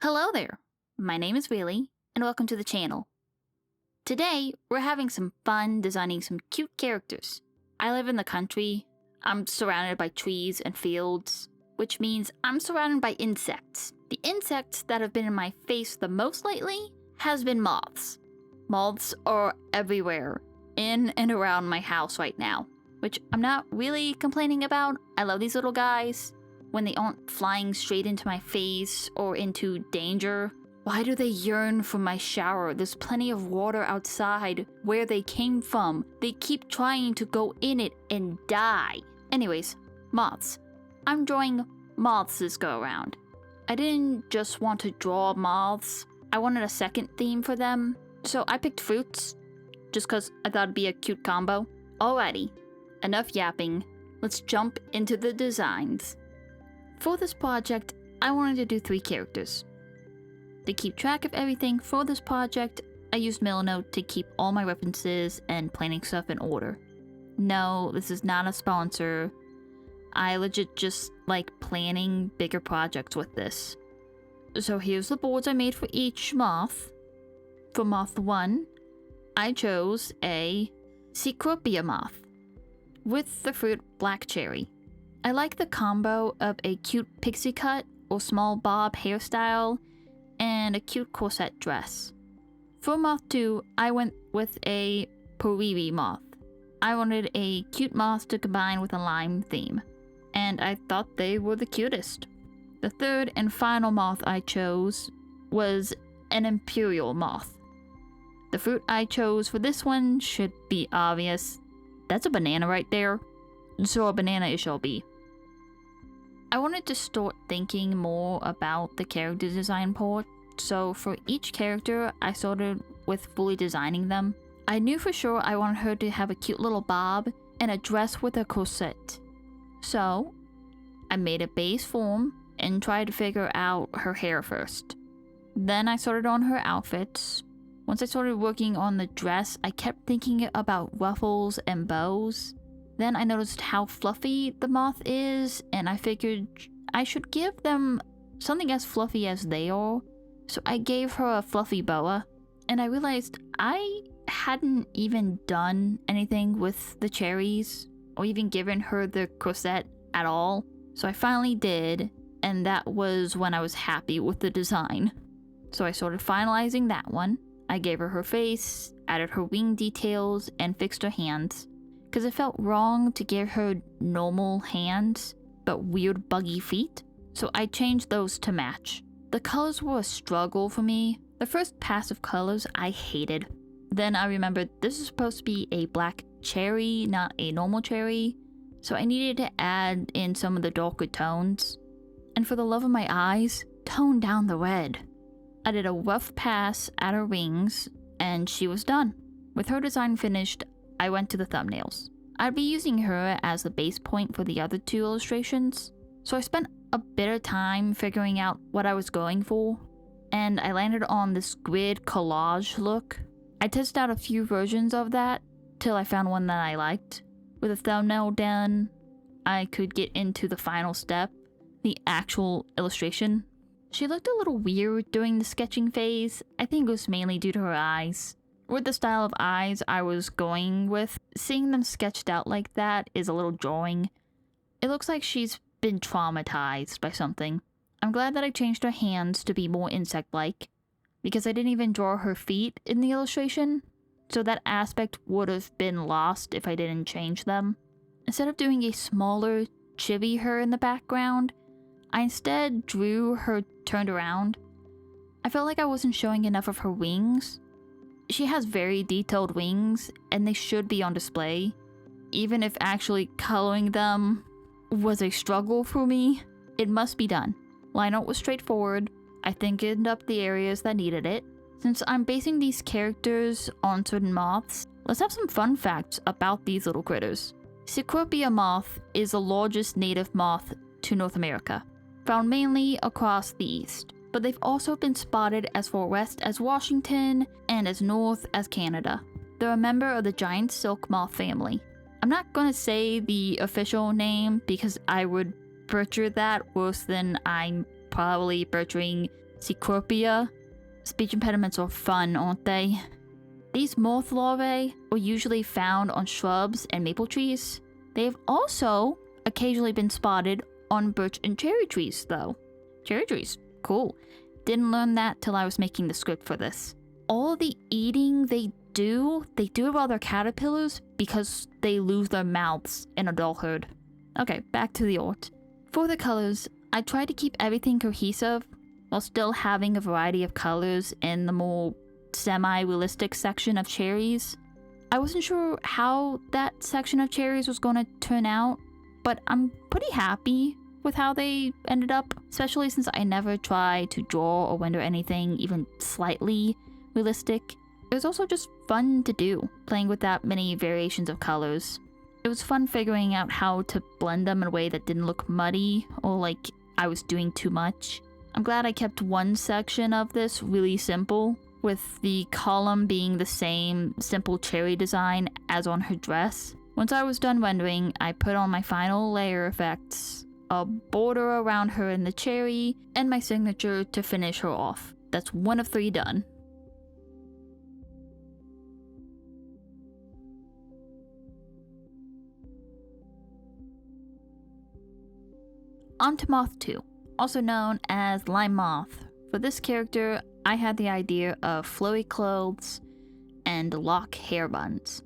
Hello there, my name is Wheelie, and welcome to the channel. Today, we're having some fun designing some cute characters. I live in the country, I'm surrounded by trees and fields, which means I'm surrounded by insects. The insects that have been in my face the most lately has been moths. Moths are everywhere, in and around my house right now, which I'm not really complaining about. I love these little guys. When they aren't flying straight into my face or into danger. Why do they yearn for my shower? There's plenty of water outside where they came from. They keep trying to go in it and die. Anyways, moths. I'm drawing moths this go around. I didn't just want to draw moths. I wanted a second theme for them. So I picked fruits, just cause I thought it'd be a cute combo. Alrighty, enough yapping. Let's jump into the designs. For this project, I wanted to do 3 characters. To keep track of everything for this project, I used Milanote to keep all my references and planning stuff in order. No, this is not a sponsor. I legit just like planning bigger projects with this. So here's the boards I made for each moth. For moth 1, I chose a Cecropia moth with the fruit black cherry. I like the combo of a cute pixie cut or small bob hairstyle and a cute corset dress. For moth 2, I went with a Poriri moth. I wanted a cute moth to combine with a lime theme, and I thought they were the cutest. The third and final moth I chose was an imperial moth. The fruit I chose for this one should be obvious. That's a banana right there. So a banana it shall be. I wanted to start thinking more about the character design part, so for each character, I started with fully designing them. I knew for sure I wanted her to have a cute little bob and a dress with a corset. So, I made a base form and tried to figure out her hair first. Then I started on her outfits. Once I started working on the dress, I kept thinking about ruffles and bows. Then I noticed how fluffy the moth is, and I figured I should give them something as fluffy as they are. So I gave her a fluffy boa, and I realized I hadn't even done anything with the cherries, or even given her the corset at all. So I finally did, and that was when I was happy with the design. So I started finalizing that one. I gave her face, added her wing details, and fixed her hands. Because it felt wrong to give her normal hands, but weird buggy feet, so I changed those to match. The colors were a struggle for me. The first pass of colors I hated. Then I remembered this is supposed to be a black cherry, not a normal cherry, so I needed to add in some of the darker tones. And for the love of my eyes, tone down the red. I did a rough pass at her wings, and she was done. With her design finished, I went to the thumbnails. I'd be using her as the base point for the other 2 illustrations, so I spent a bit of time figuring out what I was going for, and I landed on this grid collage look. I tested out a few versions of that till I found one that I liked. With a thumbnail done, I could get into the final step, the actual illustration. She looked a little weird during the sketching phase. I think it was mainly due to her eyes. With the style of eyes I was going with, seeing them sketched out like that is a little jarring. It looks like she's been traumatized by something. I'm glad that I changed her hands to be more insect-like, because I didn't even draw her feet in the illustration, so that aspect would have been lost if I didn't change them. Instead of doing a smaller, chibi her in the background, I instead drew her turned around. I felt like I wasn't showing enough of her wings. She has very detailed wings, and they should be on display, even if actually coloring them was a struggle for me. It must be done. Line art was straightforward. I thinkened up the areas that needed it. Since I'm basing these characters on certain moths, let's have some fun facts about these little critters. Cecropia moth is the largest native moth to North America, found mainly across the east. But they've also been spotted as far west as Washington and as north as Canada. They're a member of the giant silk moth family. I'm not gonna say the official name because I would butcher that worse than I'm probably butchering Cecropia. Speech impediments are fun, aren't they? These moth larvae are usually found on shrubs and maple trees. They have also occasionally been spotted on birch and cherry trees, though. Cherry trees, cool. Didn't learn that till I was making the script for this. All the eating they do it while they're caterpillars because they lose their mouths in adulthood. Okay, back to the art. For the colors, I tried to keep everything cohesive while still having a variety of colors in the more semi-realistic section of cherries. I wasn't sure how that section of cherries was going to turn out, but I'm pretty happy with how they ended up, especially since I never tried to draw or render anything even slightly realistic. It was also just fun to do, playing with that many variations of colors. It was fun figuring out how to blend them in a way that didn't look muddy or like I was doing too much. I'm glad I kept one section of this really simple, with the column being the same simple cherry design as on her dress. Once I was done rendering, I put on my final layer effects, a border around her in the cherry, and my signature to finish her off. That's 1 of 3 done. On to Moth 2, also known as Lime Moth. For this character, I had the idea of flowy clothes and lock hair buns.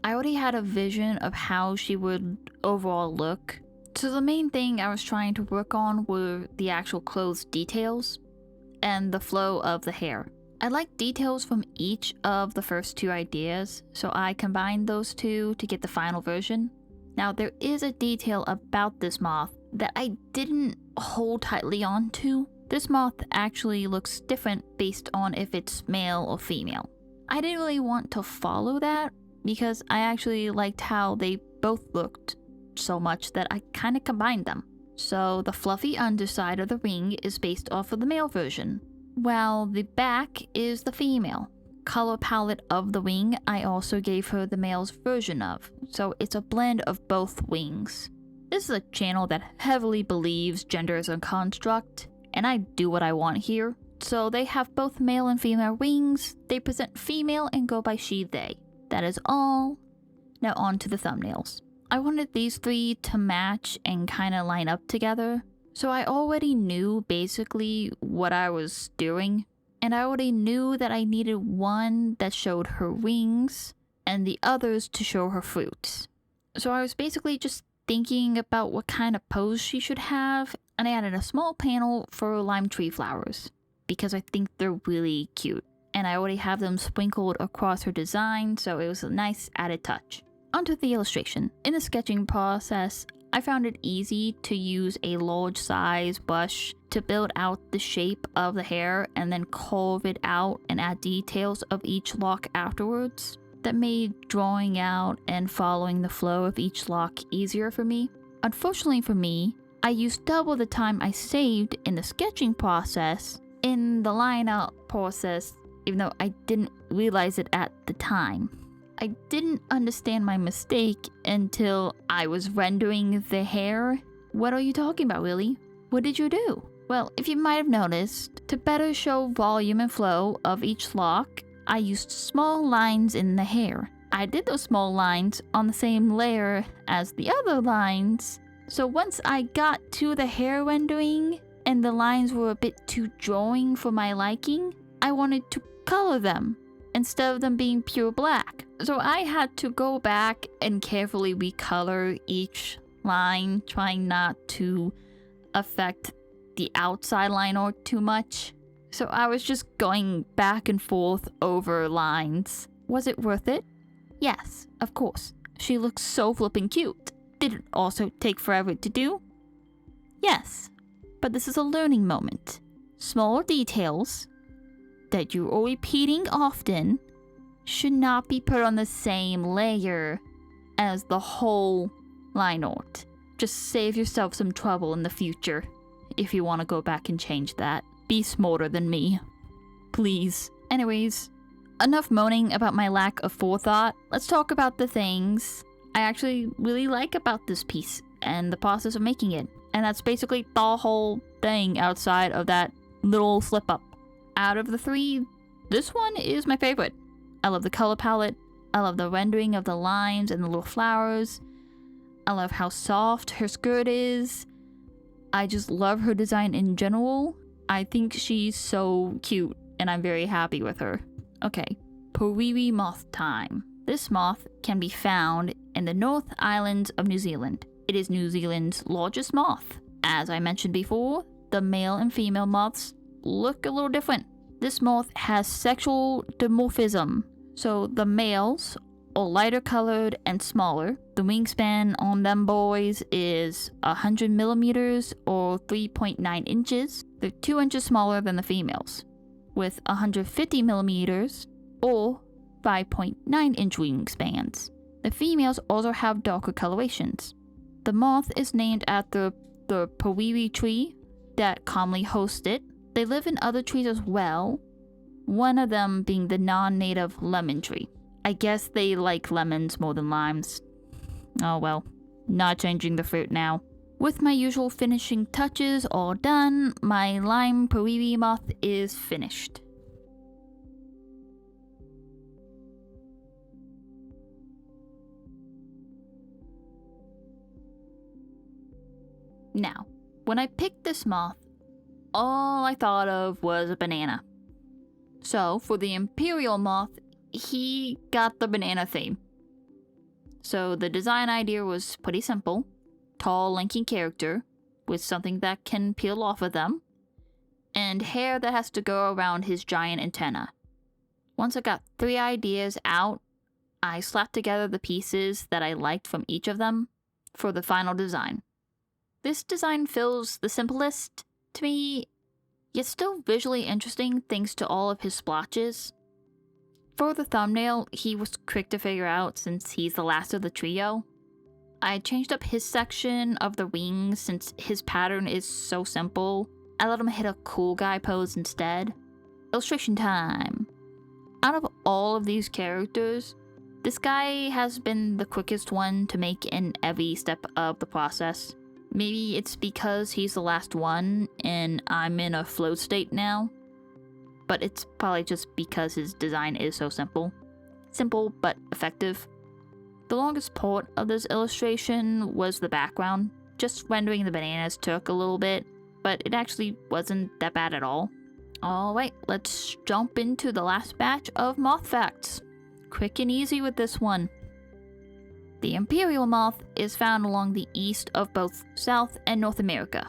I already had a vision of how she would overall look, so the main thing I was trying to work on were the actual clothes details and the flow of the hair. I liked details from each of the first 2 ideas, so I combined those 2 to get the final version. Now, there is a detail about this moth that I didn't hold tightly on to. This moth actually looks different based on if it's male or female. I didn't really want to follow that because I actually liked how they both looked so much that I kind of combined them. So the fluffy underside of the wing is based off of the male version, while the back is the female. Color palette of the wing I also gave her the male's version of, so it's a blend of both wings. This is a channel that heavily believes gender is a construct, and I do what I want here. So they have both male and female wings, they present female and go by she, they. That is all. Now on to the thumbnails. I wanted these 3 to match and kind of line up together, so I already knew basically what I was doing, and I already knew that I needed one that showed her wings and the others to show her fruits. So I was basically just thinking about what kind of pose she should have, and I added a small panel for lime tree flowers because I think they're really cute, and I already have them sprinkled across her design, so it was a nice added touch. Onto the illustration. In the sketching process, I found it easy to use a large size brush to build out the shape of the hair and then carve it out and add details of each lock afterwards. That made drawing out and following the flow of each lock easier for me. Unfortunately for me, I used double the time I saved in the sketching process in the line out process, even though I didn't realize it at the time. I didn't understand my mistake until I was rendering the hair. What are you talking about, Willie? What did you do? Well, if you might have noticed, to better show volume and flow of each lock, I used small lines in the hair. I did those small lines on the same layer as the other lines, so once I got to the hair rendering and the lines were a bit too drawing for my liking, I wanted to color them instead of them being pure black. So I had to go back and carefully recolor each line, trying not to affect the outside line art too much. So I was just going back and forth over lines. Was it worth it? Yes, of course. She looks so flippin' cute. Did it also take forever to do? Yes, but this is a learning moment. Small details that you are repeating often should not be put on the same layer as the whole line art. Just save yourself some trouble in the future if you want to go back and change that. Be smarter than me. Please. Anyways, enough moaning about my lack of forethought. Let's talk about the things I actually really like about this piece and the process of making it. And that's basically the whole thing outside of that little slip up. Out of the three, this one is my favorite. I love the color palette. I love the rendering of the lines and the little flowers. I love how soft her skirt is. I just love her design in general. I think she's so cute and I'm very happy with her. Okay, Poriwi moth time. This moth can be found in the North Island of New Zealand. It is New Zealand's largest moth. As I mentioned before, the male and female moths look a little different. This moth has sexual dimorphism, so the males are lighter colored and smaller. The wingspan on them boys is 100 millimeters or 3.9 inches. They're 2 inches smaller than the females, with 150 millimeters or 5.9 inch wingspans. The females also have darker colorations. The moth is named after the Poriwi tree that commonly hosts it. They live in other trees as well, one of them being the non-native lemon tree. I guess they like lemons more than limes. Oh well, not changing the fruit now. With my usual finishing touches all done, my lime Poriwi moth is finished. Now, when I picked this moth, all I thought of was a banana. So, for the Imperial moth, he got the banana theme. So the design idea was pretty simple. Tall, lanky character with something that can peel off of them, and hair that has to go around his giant antenna. Once I got 3 ideas out, I slapped together the pieces that I liked from each of them for the final design. This design feels the simplest to me, yet still visually interesting thanks to all of his splotches. For the thumbnail, he was quick to figure out since he's the last of the trio. I changed up his section of the wings since his pattern is so simple. I let him hit a cool guy pose instead. Illustration time. Out of all of these characters, this guy has been the quickest one to make in every step of the process. Maybe it's because he's the last one and I'm in a flow state now. But it's probably just because his design is so simple. Simple but effective. The longest part of this illustration was the background. Just rendering the bananas took a little bit, but it actually wasn't that bad at all. Alright, let's jump into the last batch of moth facts. Quick and easy with this one. The Imperial moth is found along the east of both South and North America.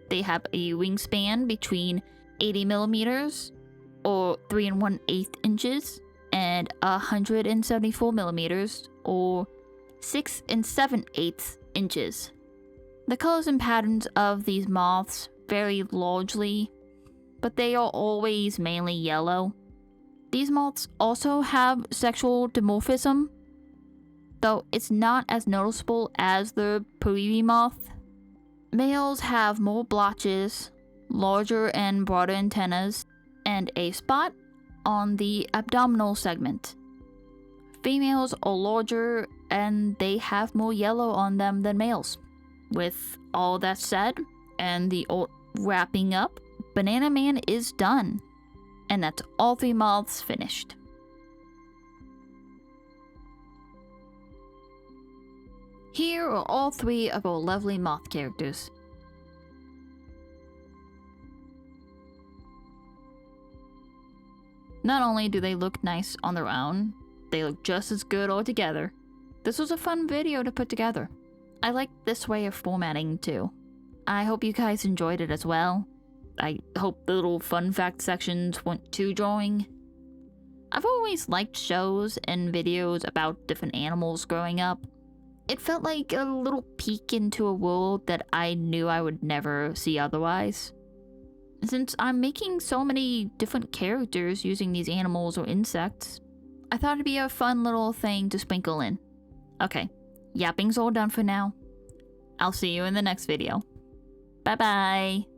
They have a wingspan between 80 millimeters or 3 1/8 inches and 174 millimeters or 6 7/8 inches. The colors and patterns of these moths vary largely, but they are always mainly yellow. These moths also have sexual dimorphism, though it's not as noticeable as the Poriwi moth. Males have more blotches, larger and broader antennas, and a spot on the abdominal segment. Females are larger and they have more yellow on them than males. With all that said, and the wrapping up, Banana Man is done. And that's all 3 moths finished. Here are all 3 of our lovely moth characters. Not only do they look nice on their own, they look just as good all together. This was a fun video to put together. I like this way of formatting too. I hope you guys enjoyed it as well. I hope the little fun fact sections weren't too drawing. I've always liked shows and videos about different animals growing up. It felt like a little peek into a world that I knew I would never see otherwise. Since I'm making so many different characters using these animals or insects, I thought it'd be a fun little thing to sprinkle in. Okay, yapping's all done for now. I'll see you in the next video. Bye bye!